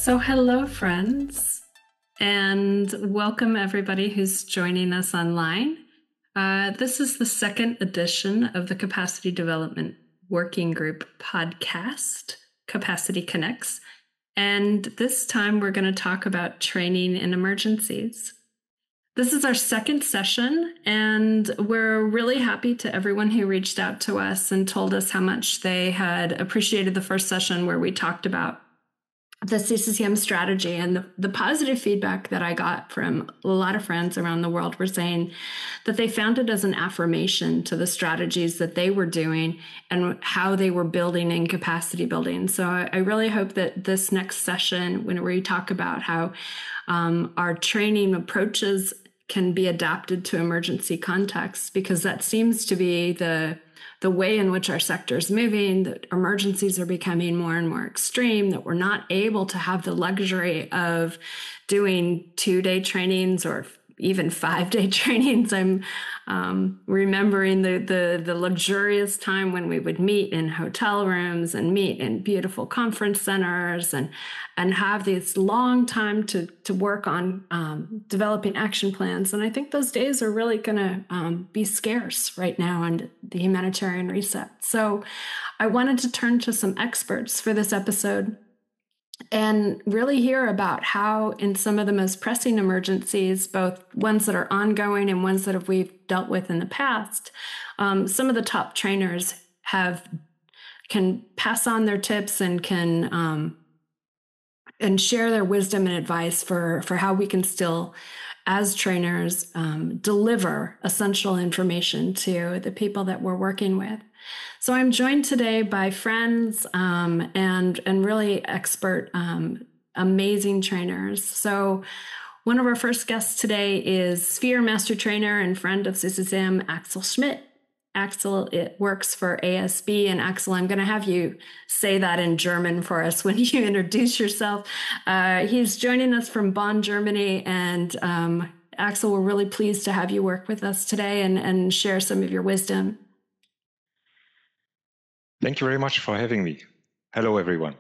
Hello, friends, and welcome everybody who's joining us online. This is the second edition of the Capacity Development Working Group podcast, Capacity Connects, and this time we're going to talk about training in emergencies. This is our second session, and we're really happy to everyone who reached out to us and told us how much they had appreciated the first session where we talked about the CCCM strategy. And the positive feedback that I got from a lot of friends around the world were saying that they found it as an affirmation to the strategies that they were doing and how they were building in capacity building. So I really hope that this next session, when we talk about how our training approaches can be adapted to emergency contexts, because that seems to be the way in which our sector is moving, that emergencies are becoming more and more extreme, that we're not able to have the luxury of doing 2-day trainings or even 5-day trainings. I'm remembering the luxurious time when we would meet in hotel rooms and meet in beautiful conference centers and have this long time to work on developing action plans. And I think those days are really going to be scarce right now in the humanitarian reset. So I wanted to turn to some experts for this episode and really hear about how in some of the most pressing emergencies, both ones that are ongoing and ones that we've dealt with in the past, some of the top trainers can pass on their tips and can and share their wisdom and advice for how we can still, as trainers, deliver essential information to the people that we're working with. So I'm joined today by friends and really expert, amazing trainers. So one of our first guests today is Sphere Master Trainer and friend of CCCM, Axel Schmidt. Axel, it works for ASB. And Axel, I'm going to have you say that in German for us when you introduce yourself. He's joining us from Bonn, Germany. And Axel, we're really pleased to have you work with us today and share some of your wisdom. Thank you very much for having me. Hello, everyone.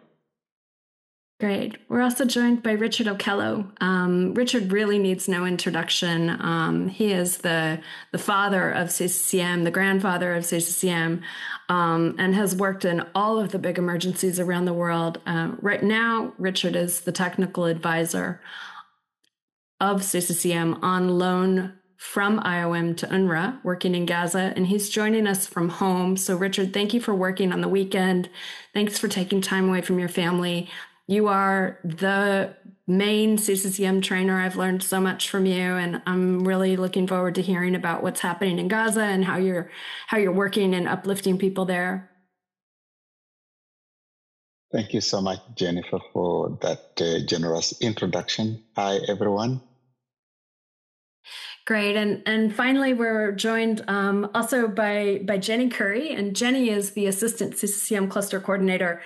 Great. We're also joined by Richard Okello. Richard really needs no introduction. He is the father of CCCM, the grandfather of CCCM, and has worked in all of the big emergencies around the world. Right now, Richard is the technical advisor of CCCM on loan from IOM to UNRWA, working in Gaza, and he's joining us from home. So Richard, thank you for working on the weekend. Thanks for taking time away from your family. You are the main CCCM trainer. I've learned so much from you, and I'm really looking forward to hearing about what's happening in Gaza and how you're working and uplifting people there. Thank you so much, Jennifer, for that generous introduction. Hi, everyone. Great. And finally, we're joined also by Jenny Curry. And Jenny is the Assistant CCCM Cluster Coordinator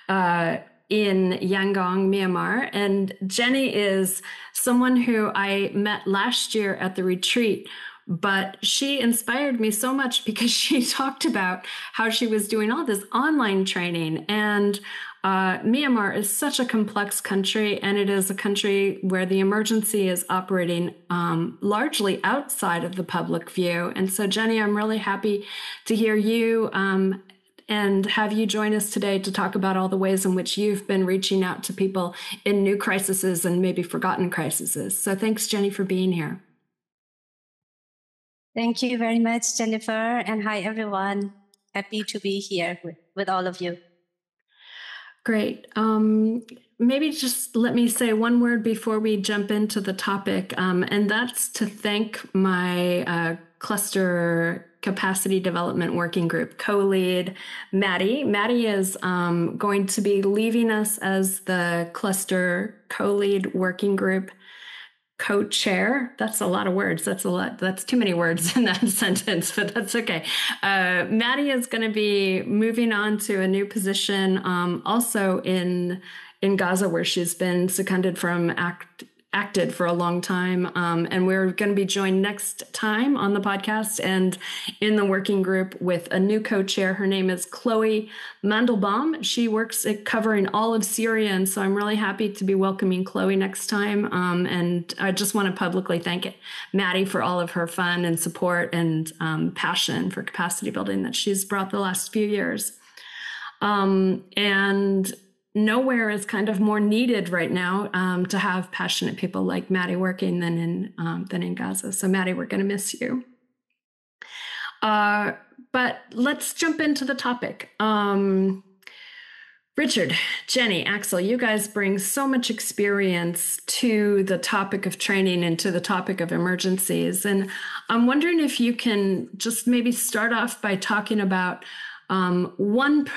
in Yangon, Myanmar. And Jenny is someone who I met last year at the retreat, but she inspired me so much because she talked about how she was doing all this online training. And Myanmar is such a complex country, and it is a country where the emergency is operating largely outside of the public view. And so, Jenny, I'm really happy to hear you and have you join us today to talk about all the ways in which you've been reaching out to people in new crises and maybe forgotten crises. So thanks, Jenny, for being here. Thank you very much, Jennifer. And hi, everyone. Happy to be here with all of you. Great. Maybe just let me say one word before we jump into the topic, and that's to thank my cluster capacity development working group co-lead, Maddie. Maddie is going to be leaving us as the cluster co-lead working group co-chair. That's a lot of words. That's too many words in that sentence, but that's okay. Maddie is going to be moving on to a new position also in Gaza, where she's been seconded from acted for a long time. And we're going to be joined next time on the podcast and in the working group with a new co-chair. Her name is Chloe Mandelbaum. She works at covering all of Syria. And so I'm really happy to be welcoming Chloe next time. And I just want to publicly thank Maddie for all of her fun and support and passion for capacity building that she's brought the last few years. And nowhere is kind of more needed right now to have passionate people like Maddie working than in Gaza. So Maddie, we're going to miss you. But let's jump into the topic. Richard, Jenny, Axel, you guys bring so much experience to the topic of training and to the topic of emergencies. And I'm wondering if you can just maybe start off by talking about one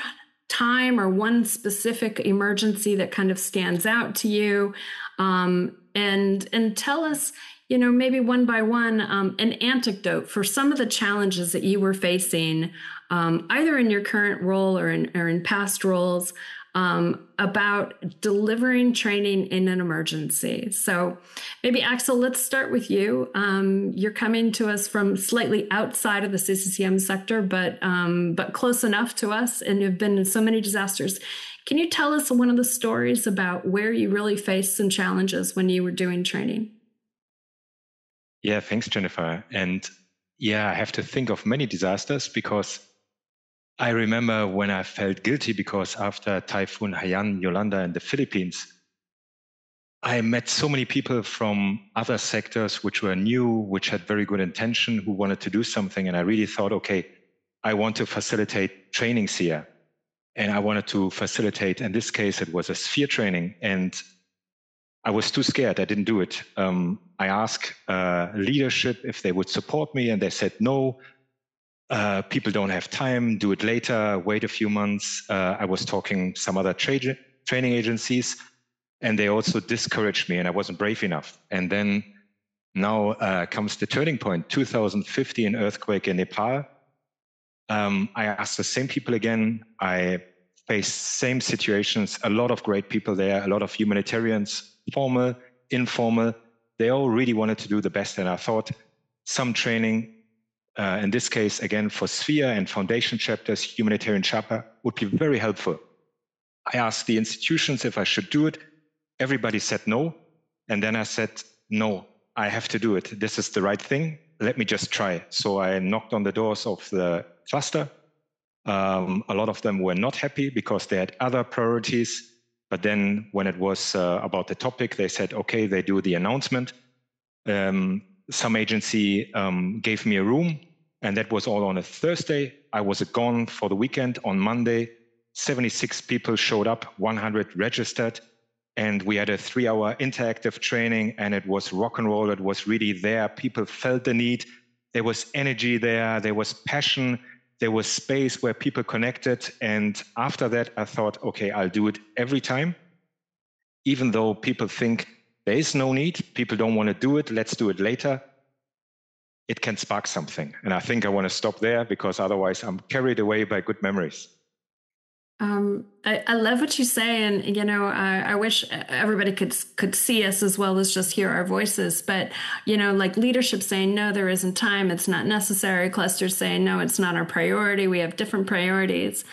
time or one specific emergency that kind of stands out to you, and tell us, maybe one by one, an anecdote for some of the challenges that you were facing, either in your current role or in past roles, about delivering training in an emergency. So maybe Axel, let's start with you. You're coming to us from slightly outside of the CCCM sector, but close enough to us, and you've been in so many disasters. Can you tell us one of the stories about where you really faced some challenges when you were doing training? Yeah, thanks, Jennifer. And I have to think of many disasters because I remember when I felt guilty because after Typhoon Haiyan, Yolanda in the Philippines, I met so many people from other sectors which were new, which had very good intention, who wanted to do something. And I really thought, okay, I want to facilitate trainings here. And I wanted to facilitate, in this case, it was a sphere training. And I was too scared. I didn't do it. I asked leadership if they would support me, and they said no. People don't have time, do it later, wait a few months. I was talking some other training agencies, and they also discouraged me, and I wasn't brave enough. And then now comes the turning point, 2015 earthquake in Nepal. I asked the same people again. I faced same situations, a lot of great people there, a lot of humanitarians, formal, informal. They all really wanted to do the best, and I thought some training, in this case, again, for Sphere and Foundation chapters, humanitarian chapter, would be very helpful. I asked the institutions if I should do it. Everybody said no. And then I said, no, I have to do it. This is the right thing. Let me just try. So I knocked on the doors of the cluster. A lot of them were not happy because they had other priorities. But then when it was about the topic, they said, okay, they do the announcement. Some agency gave me a room. And that was all on a Thursday. I was gone for the weekend. On Monday, 76 people showed up, 100 registered. And we had a 3-hour interactive training, and it was rock and roll. It was really there. People felt the need. There was energy there. There was passion. There was space where people connected. And after that, I thought, okay, I'll do it every time. Even though people think there is no need, people don't want to do it, let's do it later. It can spark something. And I think I want to stop there because otherwise I'm carried away by good memories. I love what you say. And, I wish everybody could see us as well as just hear our voices. But, like leadership saying, no, there isn't time. It's not necessary. Clusters saying, no, it's not our priority. We have different priorities.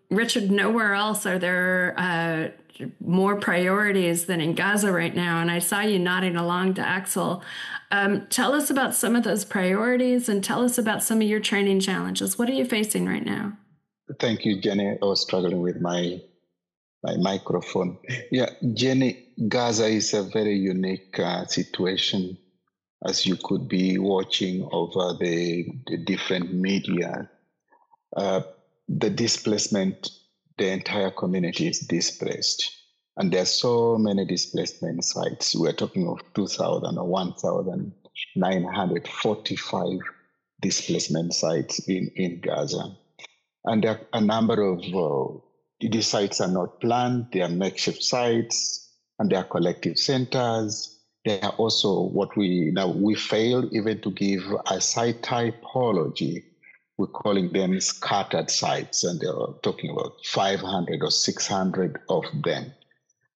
Richard, nowhere else are there more priorities than in Gaza right now. And I saw you nodding along to Axel. Tell us about some of those priorities and tell us about some of your training challenges. What are you facing right now? Thank you, Jenny. I was struggling with my microphone. Yeah, Jenny, Gaza is a very unique situation, as you could be watching over the different media. The displacement, the entire community is displaced. And there are so many displacement sites. We're talking of 2,000 or 1,945 displacement sites in Gaza. And there are a number of these sites are not planned, they are makeshift sites, and they are collective centers. They are also what we failed even to give a site typology. We're calling them scattered sites, and they're talking about 500 or 600 of them.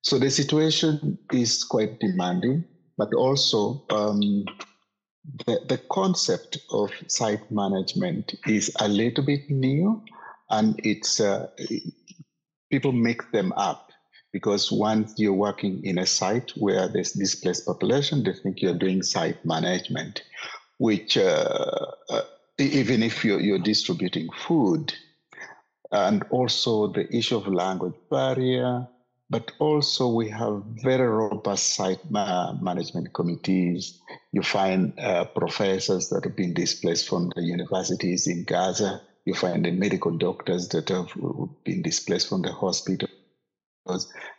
So the situation is quite demanding, but also the concept of site management is a little bit new, and it's people mix them up, because once you're working in a site where there's displaced population, they think you're doing site management, which even if you're distributing food, and also the issue of language barrier, but also we have very robust site management committees. You find professors that have been displaced from the universities in Gaza. You find the medical doctors that have been displaced from the hospitals.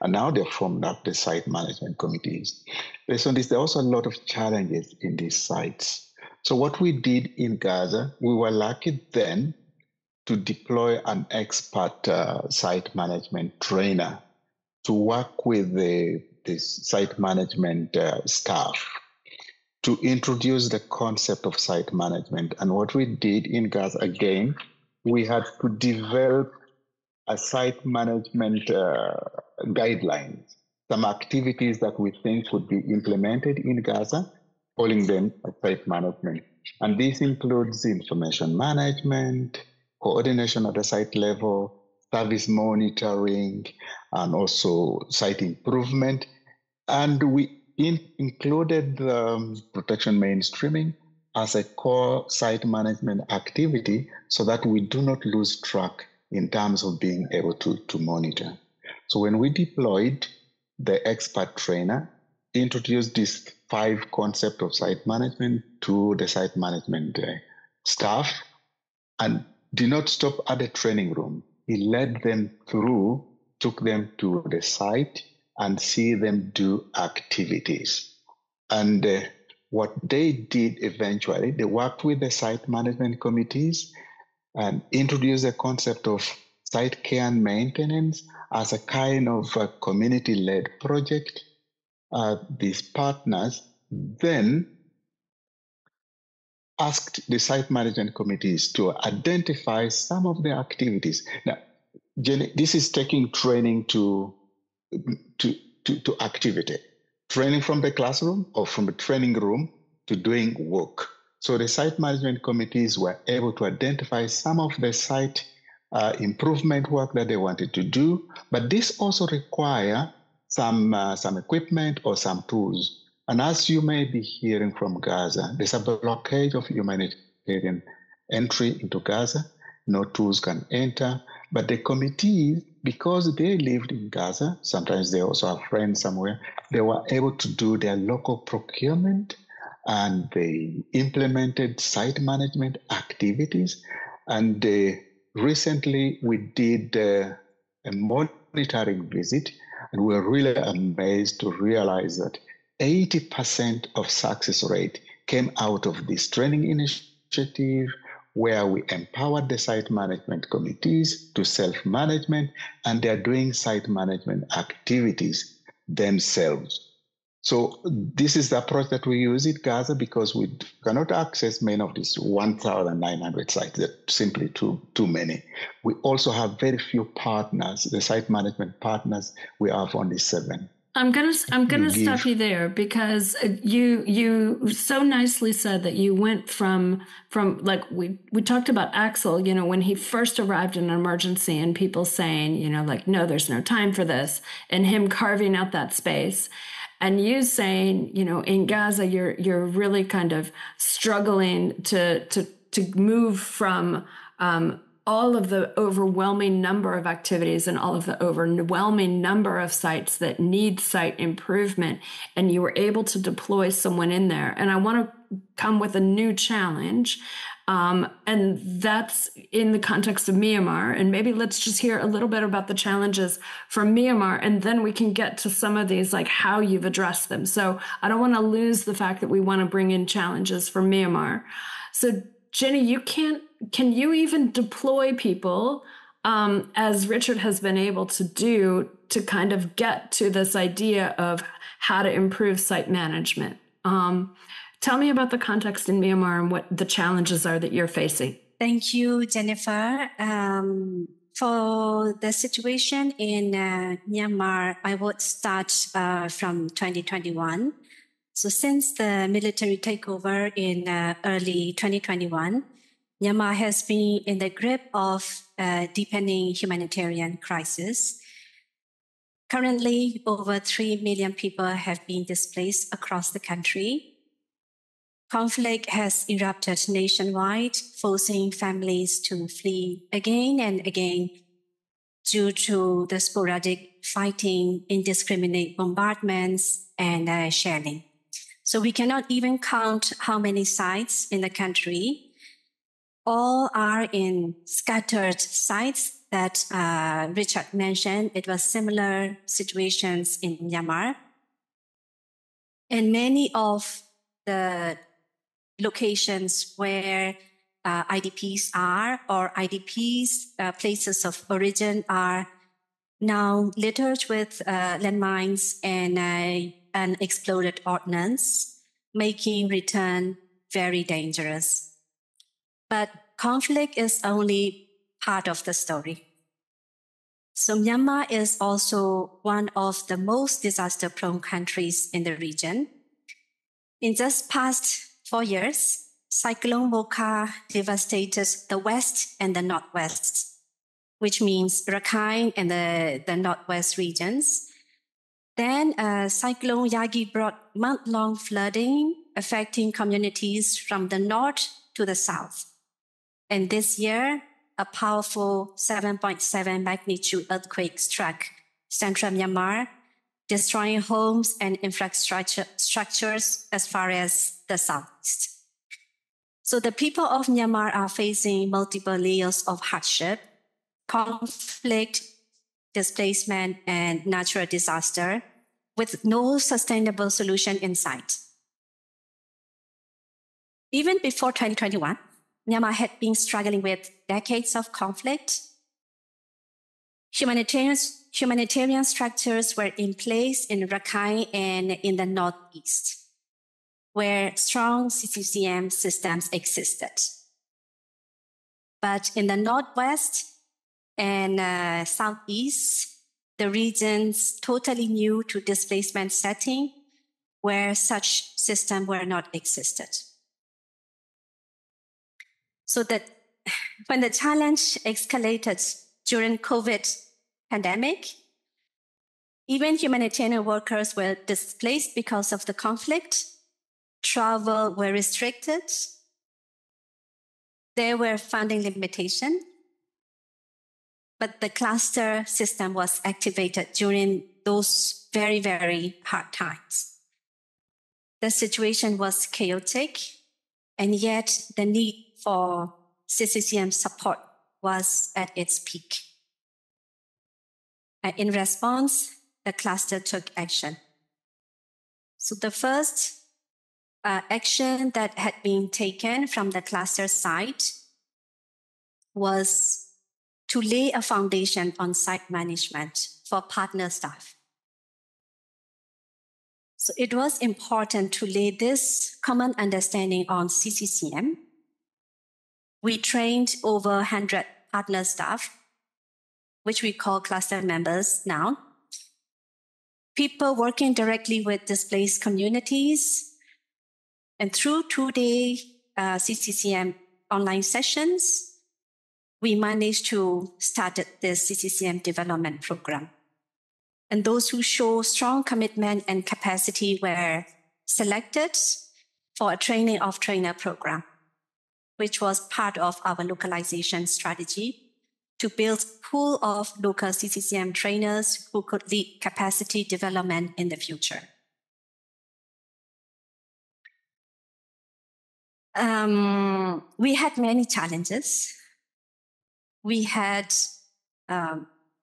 And now they've formed up the site management committees. Based on this, there are also a lot of challenges in these sites. So what we did in Gaza, we were lucky then to deploy an expert site management trainer to work with the site management staff to introduce the concept of site management. And what we did in Gaza, again, we had to develop a site management guidelines, some activities that we think would be implemented in Gaza, calling them site management. And this includes information management, coordination at the site level, service monitoring, and also site improvement. And we included protection mainstreaming as a core site management activity so that we do not lose track in terms of being able to monitor. So when we deployed the expert trainer, introduced this 5 concept of site management to the site management staff, and did not stop at the training room. He led them through, took them to the site, and see them do activities. And what they did eventually, they worked with the site management committees and introduced the concept of site care and maintenance as a kind of a community-led project. These partners then asked the site management committees to identify some of the activities. Now, Jenny, this is taking training to activity, training from the classroom or from the training room to doing work. So the site management committees were able to identify some of the site improvement work that they wanted to do, but this also requires some equipment or some tools. And as you may be hearing from Gaza, there's a blockade of humanitarian entry into Gaza. No tools can enter. But the committees, because they lived in Gaza, sometimes they also have friends somewhere, they were able to do their local procurement, and they implemented site management activities. And recently we did a monitoring visit, and we were really amazed to realize that 80% of success rate came out of this training initiative, where we empowered the site management committees to self-management, and they're doing site management activities themselves. So this is the approach that we use in Gaza, because we cannot access many of these 1,900 sites. They're simply too many. We also have very few partners. The site management partners, we have only 7. I'm gonna stop you there, because you so nicely said that you went from like we talked about Axel, when he first arrived in an emergency and people saying, like, no, there's no time for this, and him carving out that space, and you saying, in Gaza you're really kind of struggling to move from all of the overwhelming number of activities and all of the overwhelming number of sites that need site improvement, and you were able to deploy someone in there. And I want to come with a new challenge, and that's in the context of Myanmar. And maybe let's just hear a little bit about the challenges from Myanmar, and then we can get to some of these, like how you've addressed them. So I don't want to lose the fact that we want to bring in challenges from Myanmar. So Jenny, can you even deploy people, as Richard has been able to do, to kind of get to this idea of how to improve site management? Tell me about the context in Myanmar and what the challenges are that you're facing. Thank you, Jennifer. For the situation in Myanmar, I would start from 2021. So since the military takeover in early 2021, Myanmar has been in the grip of a deepening humanitarian crisis. Currently, over 3 million people have been displaced across the country. Conflict has erupted nationwide, forcing families to flee again and again due to the sporadic fighting, indiscriminate bombardments, and shelling. So we cannot even count how many sites in the country. All are in scattered sites that Richard mentioned. It was similar situations in Myanmar. And many of the locations where IDPs are, or IDPs places of origin, are now littered with landmines and unexploded ordnance, making return very dangerous. But conflict is only part of the story. So Myanmar is also one of the most disaster-prone countries in the region. In just past 4 years, Cyclone Mocha devastated the west and the northwest, which means Rakhine and the northwest regions. Then Cyclone Yagi brought month-long flooding, affecting communities from the north to the south. And this year, a powerful 7.7 magnitude earthquake struck central Myanmar, destroying homes and infrastructures as far as the southeast. So the people of Myanmar are facing multiple layers of hardship: conflict, displacement, and natural disaster, with no sustainable solution in sight. Even before 2021, Myanmar had been struggling with decades of conflict. Humanitarian structures were in place in Rakhine and in the northeast, where strong CCCM systems existed. But in the northwest and southeast, the regions totally new to displacement setting, where such systems were not existed. So that when the challenge escalated during COVID pandemic, even humanitarian workers were displaced because of the conflict. Travel were restricted. There were funding limitations, but the cluster system was activated during those very, very hard times. The situation was chaotic, and yet the need for CCCM support was at its peak. In response, the cluster took action. So the first action that had been taken from the cluster side was to lay a foundation on site management for partner staff. So it was important to lay this common understanding on CCCM. We trained over 100 partner staff, which we call cluster members now. People working directly with displaced communities. And through 2-day CCCM online sessions, we managed to start this CCCM development program. And those who show strong commitment and capacity were selected for a training of trainer program, which was part of our localization strategy to build a pool of local CCCM trainers who could lead capacity development in the future. We had many challenges. We had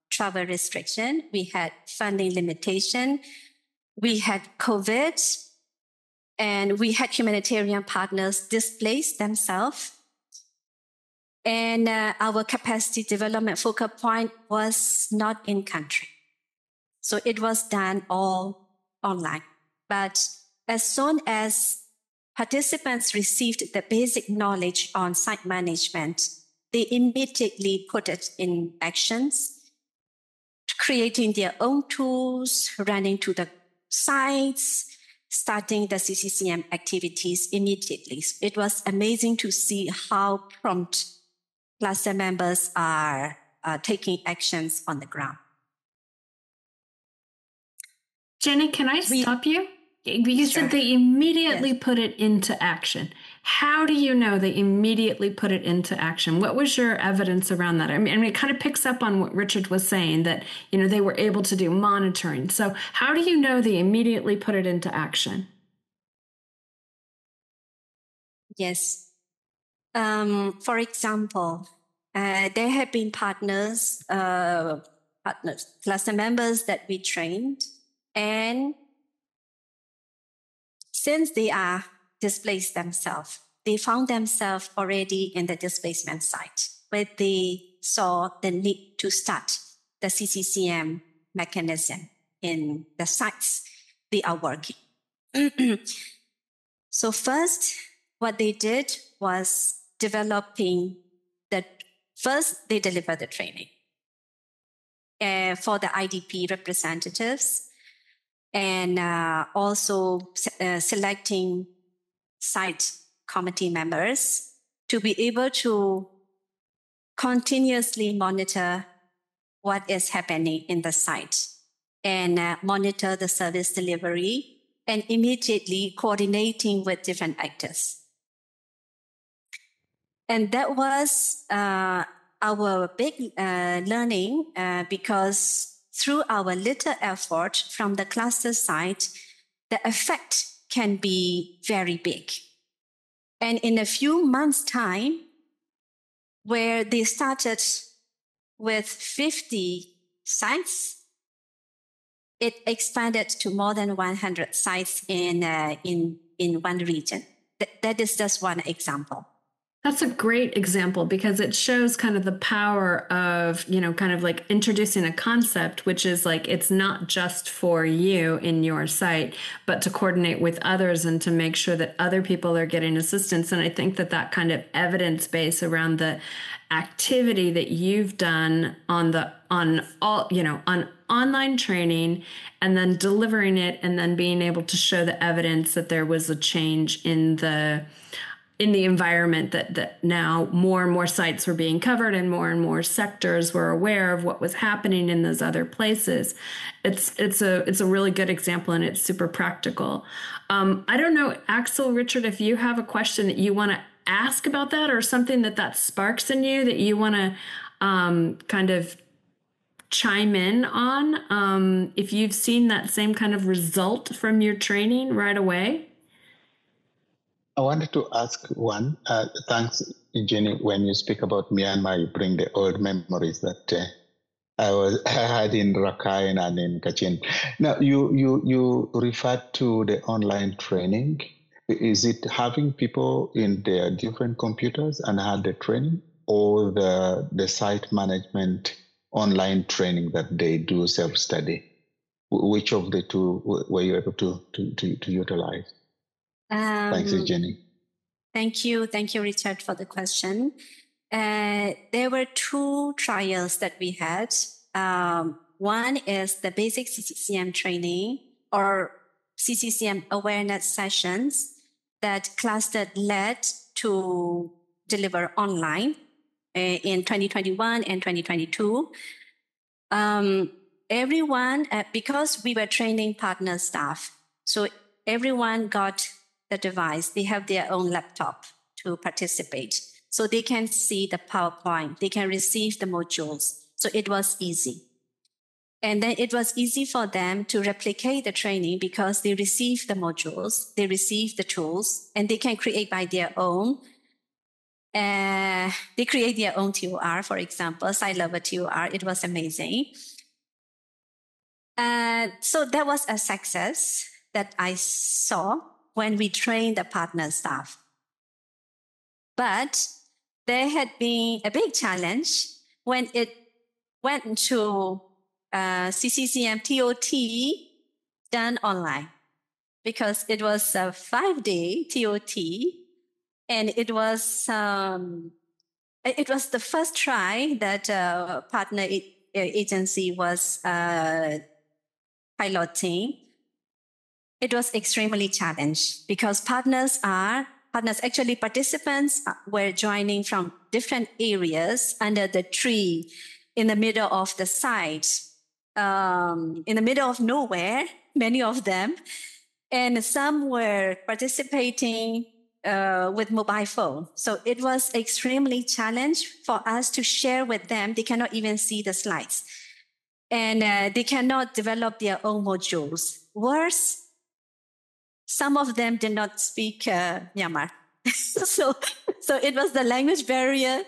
travel restriction, we had funding limitation, we had COVID, and we had humanitarian partners displace themselves. And our capacity development focal point was not in country. So it was done all online. But as soon as participants received the basic knowledge on site management, they immediately put it in actions, creating their own tools, running to the sites, starting the CCCM activities immediately. It was amazing to see how prompt cluster members are taking actions on the ground. Jenny, can I stop you? You said they immediately put it into action. How do you know they immediately put it into action? What was your evidence around that? I mean, it kind of picks up on what Richard was saying, that, you know, they were able to do monitoring. So how do you know they immediately put it into action? Yes. For example, there have been partners, cluster members that we trained, and since they are displaced themselves, they found themselves already in the displacement site where they saw the need to start the CCCM mechanism in the sites they are working. So first, what they did was developing first they delivered the training for the IDP representatives, and also selecting site committee members to be able to continuously monitor what is happening in the site and monitor the service delivery and immediately coordinating with different actors. And that was our big learning because through our little effort from the cluster side, the effect can be very big. And in a few months' time, where they started with 50 sites, it expanded to more than 100 sites in one region. That is just one example. That's a great example because it shows kind of the power of, you know, kind of like introducing a concept, which is like, it's not just for you in your site, but to coordinate with others and to make sure that other people are getting assistance. And I think that kind of evidence base around the activity that you've done on online training and then delivering it and then being able to show the evidence that there was a change in the environment, that now more and more sites were being covered and more sectors were aware of what was happening in those other places. It's a really good example, and it's super practical. I don't know, Axel, Richard, if you have a question that you want to ask about that, or something that sparks in you that you want to kind of chime in on, if you've seen that same kind of result from your training right away. I wanted to ask one. Thanks, Jenny. When you speak about Myanmar, you bring the old memories that I had in Rakhine and in Kachin. Now, you referred to the online training. Is it having people in their different computers and had the training, or the site management online training that they do self-study? Which of the two were you able to utilize? Thanks, Jenny. Thank you, Richard, for the question. There were two trials that we had. One is the basic CCCM training or CCCM awareness sessions that clustered led to deliver online in 2021 and 2022. Everyone, because we were training partner staff, so everyone got the device. They have their own laptop to participate. So they can see the PowerPoint. They can receive the modules. So it was easy. And then it was easy for them to replicate the training because they receive the modules, they receive the tools, and they can create by their own. They create their own TOR, for example, site level TOR. It was amazing. So that was a success that I saw when we trained the partner staff. But there had been a big challenge when it went to CCCM TOT done online, because it was a 5-day TOT, and it was It was the first try that partner agency was piloting. It was extremely challenged because participants were joining from different areas under the tree in the middle of the site, in the middle of nowhere, many of them. And some were participating with mobile phone. So it was extremely challenged for us to share with them. They cannot even see the slides. And they cannot develop their own modules. Worse, some of them did not speak Myanmar. so it was the language barrier.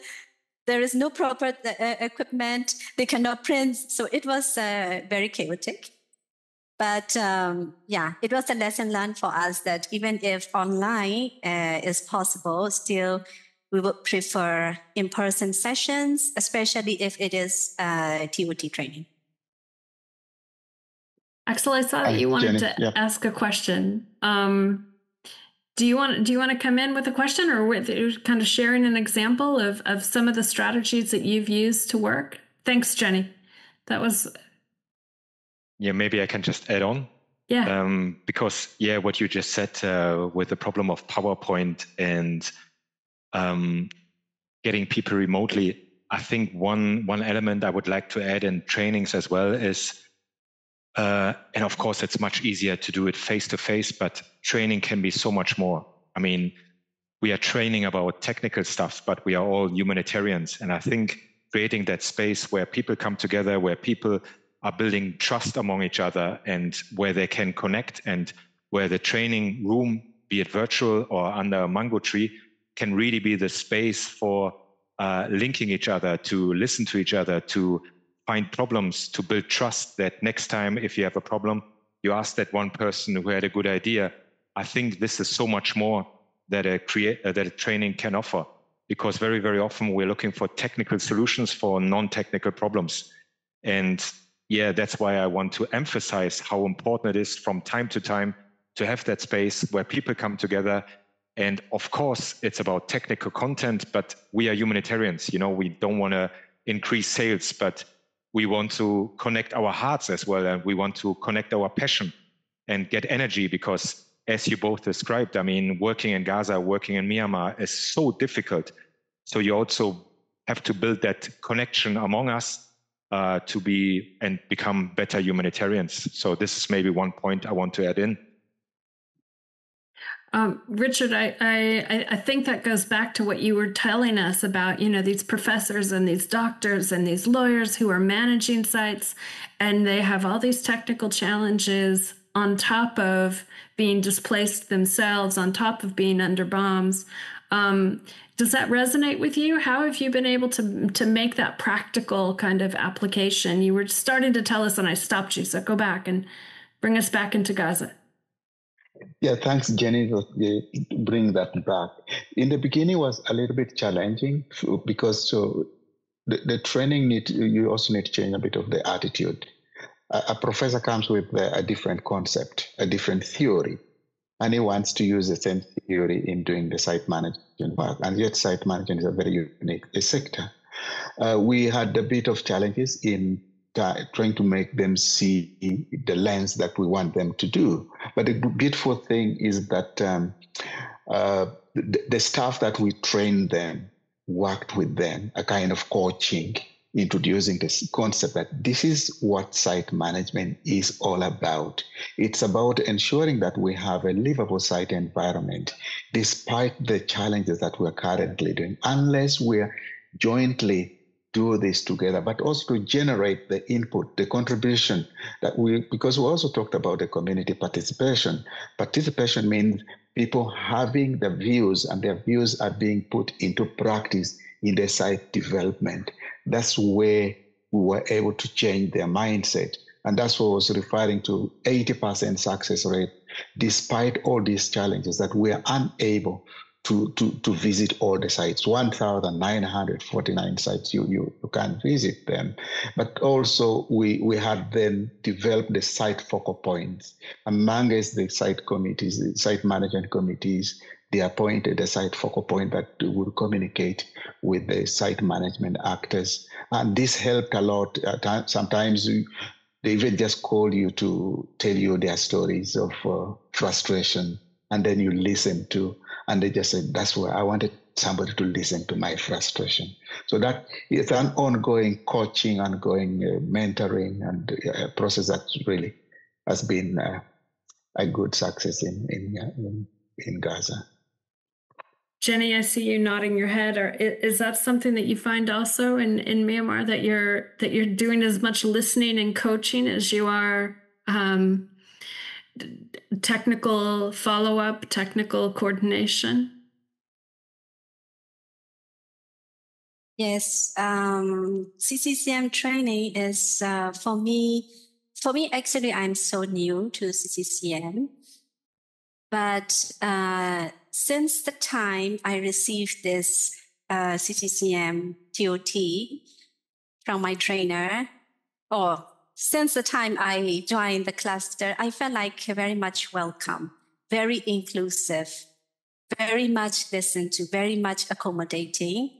There is no proper equipment. They cannot print. So it was very chaotic. But it was a lesson learned for us that even if online is possible, still we would prefer in-person sessions, especially if it is TOT training. Axel, I saw that you wanted to ask a question. Do you want to come in with a question, or with kind of sharing an example of some of the strategies that you've used to work? Thanks, Jenny. That was. Yeah, maybe I can just add on. Yeah. Because what you just said with the problem of PowerPoint and getting people remotely, I think one element I would like to add in trainings as well is. And of course, it's much easier to do it face to face, but training can be so much more. I mean, we are training about technical stuff, but we are all humanitarians. And I think creating that space where people come together, where people are building trust among each other, and where they can connect, and where the training room, be it virtual or under a mango tree, can really be the space for linking each other, to listen to each other, to find problems, to build trust, that next time if you have a problem, you ask that one person who had a good idea. I think this is so much more that a training can offer, because very, very often we're looking for technical solutions for non-technical problems. And that's why I want to emphasize how important it is from time to time to have that space where people come together. And of course, it's about technical content, but we are humanitarians. We don't want to increase sales, but we want to connect our hearts as well, and we want to connect our passion and get energy, because as you both described, I mean, working in Gaza, working in Myanmar is so difficult. So you also have to build that connection among us to be and become better humanitarians. So this is maybe one point I want to add in. Richard, I think that goes back to what you were telling us about, these professors and these doctors and these lawyers who are managing sites, and they have all these technical challenges on top of being displaced themselves, on top of being under bombs. Does that resonate with you? How have you been able to make that practical kind of application? You were starting to tell us and I stopped you, so go back and bring us back into Gaza. Yeah, thanks, Jenny, for bringing that back. In the beginning, was a little bit challenging because the training you also need to change a bit of the attitude. A professor comes with a different concept, a different theory, and he wants to use the same theory in doing the site management work. And yet, site management is a very unique sector. We had a bit of challenges in trying to make them see the lens that we want them to do. But the beautiful thing is that the staff that we trained them worked with them, a kind of coaching, introducing this concept that this is what site management is all about. It's about ensuring that we have a livable site environment, despite the challenges that we're currently doing, unless we're jointly do this together, but also to generate the input, the contribution because we also talked about the community participation. Participation means people having the views, and their views are being put into practice in the site development. That's where we were able to change their mindset. And that's what I was referring to, 80% success rate, despite all these challenges that we are unable to visit all the sites, 1,949 sites, you can't visit them. But also we had then developed the site focal points amongst the site committees, the site management committees, they appointed a site focal point that would communicate with the site management actors. And this helped a lot. Sometimes they even just call you to tell you their stories of frustration, and then you listen to, and they just said, that's why I wanted somebody to listen to my frustration. So that it's an ongoing coaching, ongoing mentoring, and a process that really has been a good success in Gaza. Jenny, I see you nodding your head. Or is that something that you find also in Myanmar, that you're doing as much listening and coaching as you are technical follow-up, technical coordination? Yes, CCCM training is for me. Actually, I'm so new to CCCM, but since the time I received this CCCM TOT from my trainer, or since the time I joined the cluster, I felt like very much welcome, very inclusive, very much listened to, very much accommodating.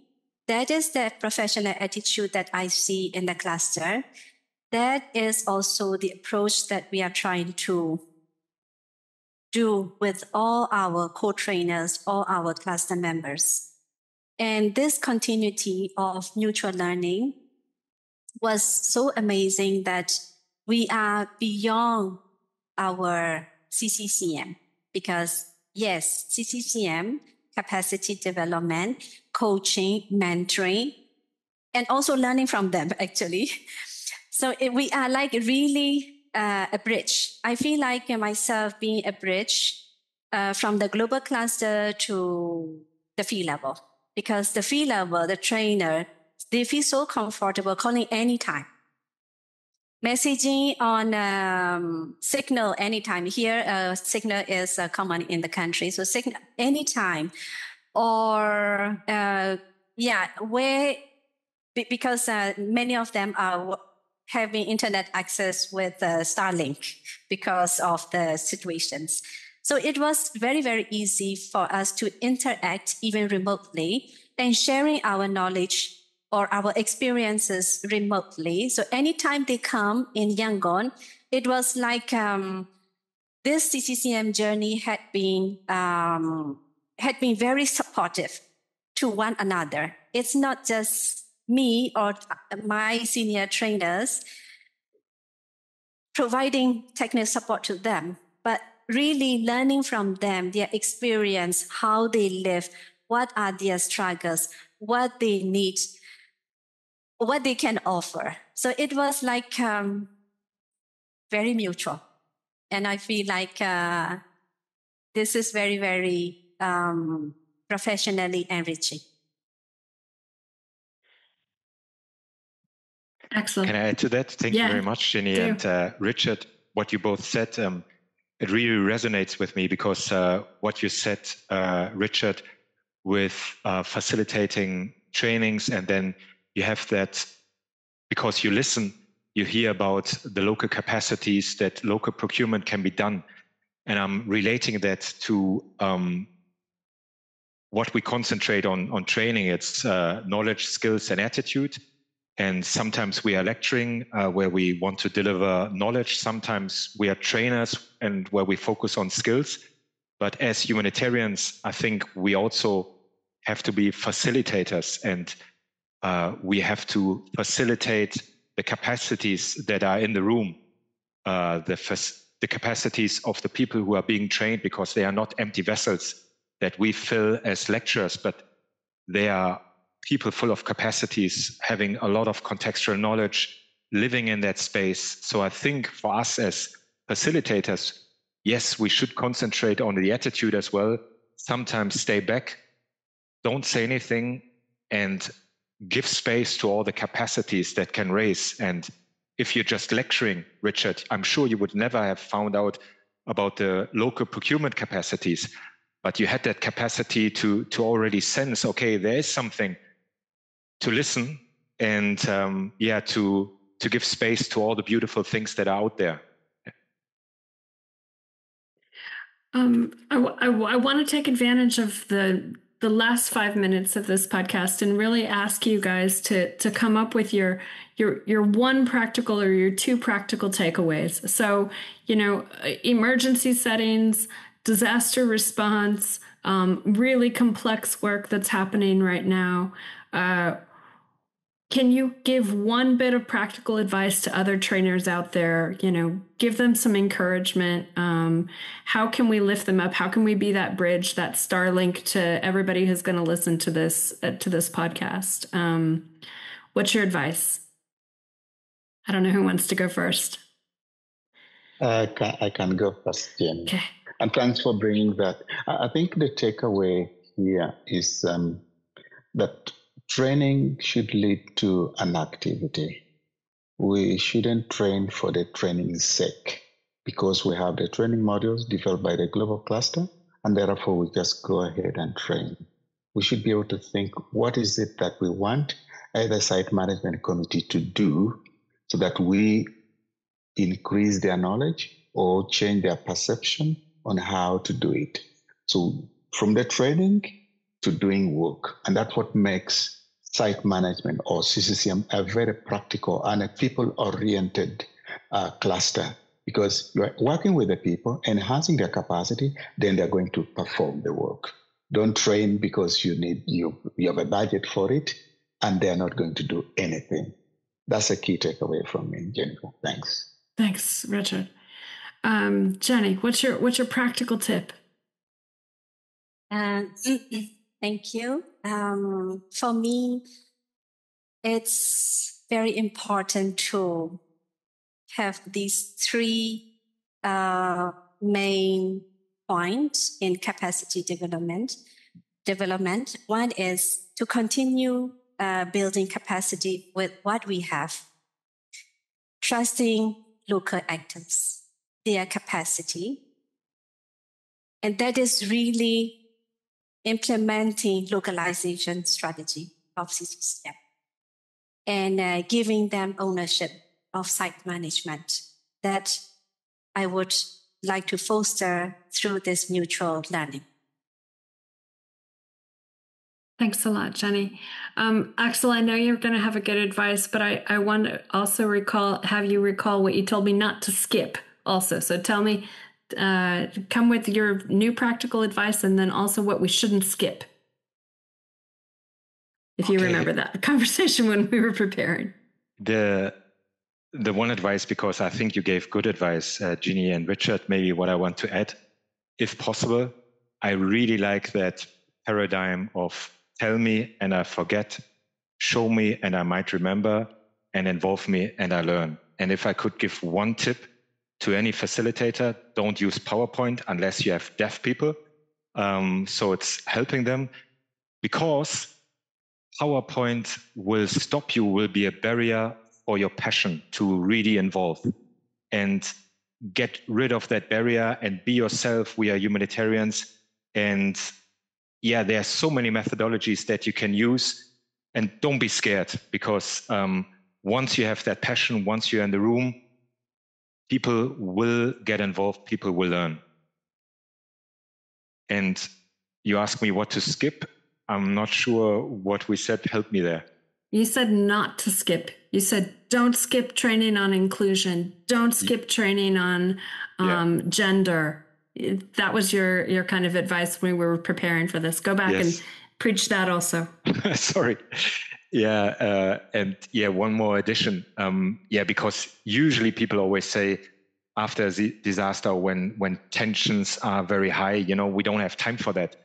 That is the professional attitude that I see in the cluster. That is also the approach that we are trying to do with all our co-trainers, all our cluster members. And this continuity of mutual learning was so amazing that we are beyond our CCCM, because yes, CCCM, capacity development, coaching, mentoring, and also learning from them, actually. So we are like really a bridge. I feel like myself being a bridge from the global cluster to the field level, because the field level, the trainer, they feel so comfortable calling anytime. Messaging on Signal anytime. Here, Signal is common in the country. So Signal anytime. Or, because many of them are having internet access with Starlink because of the situations. So it was very, very easy for us to interact even remotely and sharing our knowledge or our experiences remotely. So anytime they come in Yangon, it was like this CCCM journey had been very supportive to one another. It's not just me or my senior trainers providing technical support to them, but really learning from them, their experience, how they live, what are their struggles, what they need, what they can offer. So it was like very mutual. And I feel like this is very, very professionally enriching. Excellent. Can I add to that? Thank you very much, Jenny. And Richard, what you both said, it really resonates with me, because what you said, Richard, with facilitating trainings, and then you have that, because you listen, you hear about the local capacities, that local procurement can be done. And I'm relating that to what we concentrate on training. It's knowledge, skills, and attitude. And sometimes we are lecturing where we want to deliver knowledge. Sometimes we are trainers and where we focus on skills. But as humanitarians, I think we also have to be facilitators, and we have to facilitate the capacities that are in the room, the capacities of the people who are being trained, because they are not empty vessels that we fill as lecturers, but they are people full of capacities, having a lot of contextual knowledge, living in that space. So I think for us as facilitators, yes, we should concentrate on the attitude as well. Sometimes stay back, don't say anything, and give space to all the capacities that can raise. And if you're just lecturing, Richard, I'm sure you would never have found out about the local procurement capacities, but you had that capacity to already sense, okay, there is something, to listen, and to give space to all the beautiful things that are out there. I want to take advantage of the last 5 minutes of this podcast and really ask you guys to come up with your one practical or your two practical takeaways. So, emergency settings, disaster response, really complex work that's happening right now. Can you give one bit of practical advice to other trainers out there? Give them some encouragement. How can we lift them up? How can we be that bridge, that Starlink to everybody who's going to listen to this podcast? What's your advice? I don't know who wants to go first. I can go first, Jenny. Okay. And thanks for bringing that. I think the takeaway here is that training should lead to an activity. We shouldn't train for the training's sake, because we have the training modules developed by the global cluster, and therefore we just go ahead and train. We should be able to think, what is it that we want either site management committee to do so that we increase their knowledge or change their perception on how to do it. So from the training to doing work, and that's what makes site management or CCCM a very practical and a people-oriented cluster, because you're working with the people, enhancing their capacity, then they're going to perform the work. Don't train because you have a budget for it, and they're not going to do anything. That's a key takeaway from me, Jennifer. Thanks. Thanks, Richard. Jenny, what's your practical tip? Thank you. For me, it's very important to have these three main points in capacity development. One is to continue building capacity with what we have, trusting local actors, their capacity. And that is really implementing localization strategy of CCCM and giving them ownership of site management that I would like to foster through this mutual learning. Thanks a lot, Jenny. Axel, I know you're going to have a good advice, but I want to also have you recall what you told me not to skip also. So tell me, come with your new practical advice and then also what we shouldn't skip. If you remember that conversation when we were preparing. The one advice, because I think you gave good advice, Ginny and Richard, maybe what I want to add, if possible, I really like that paradigm of tell me and I forget, show me and I might remember, and involve me and I learn. And if I could give one tip to any facilitator, don't use PowerPoint unless you have deaf people. So it's helping them, because PowerPoint will stop you, will be a barrier for your passion to really involve. And get rid of that barrier and be yourself. We are humanitarians. And yeah, there are so many methodologies that you can use. And don't be scared, because once you have that passion, once you're in the room, people will get involved, people will learn. And you ask me what to skip. I'm not sure what we said. Help me there. You said not to skip. You said don't skip training on inclusion. Don't skip training on gender. That was your kind of advice when we were preparing for this. Go back and preach that also. Sorry. And one more addition. Because usually people always say after a disaster, when tensions are very high, we don't have time for that.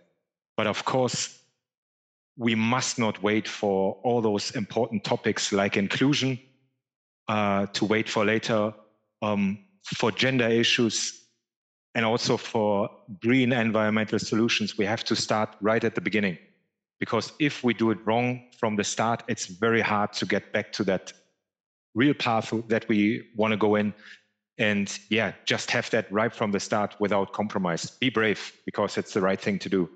But of course, we must not wait for all those important topics like inclusion to wait for later, for gender issues, and also for green environmental solutions. We have to start right at the beginning, because if we do it wrong from the start, it's very hard to get back to that real path that we want to go in. And just have that right from the start without compromise. Be brave, because it's the right thing to do.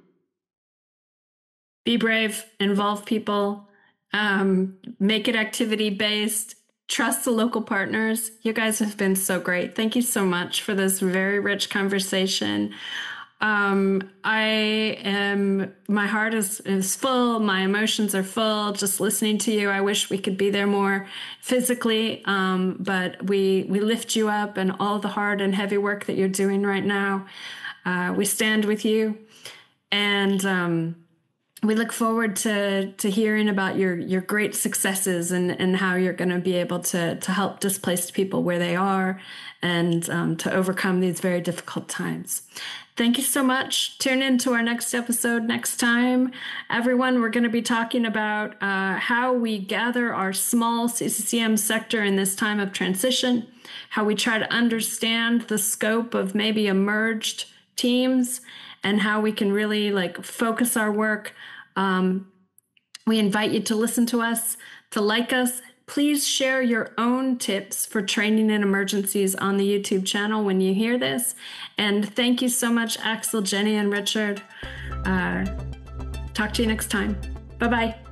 Be brave, involve people, make it activity-based, trust the local partners. You guys have been so great. Thank you so much for this very rich conversation. My heart is full. My emotions are full. Just listening to you. I wish we could be there more physically. But we lift you up, and all the hard and heavy work that you're doing right now. We stand with you, and we look forward to hearing about your great successes and how you're going to be able to help displaced people where they are, and to overcome these very difficult times. Thank you so much. Tune in to our next episode next time. Everyone, we're going to be talking about how we gather our small CCCM sector in this time of transition, how we try to understand the scope of maybe emerged teams, and how we can really focus our work. We invite you to listen to us, to like us. Please share your own tips for training in emergencies on the YouTube channel when you hear this. And thank you so much, Axel, Jenny, and Richard. Talk to you next time. Bye-bye.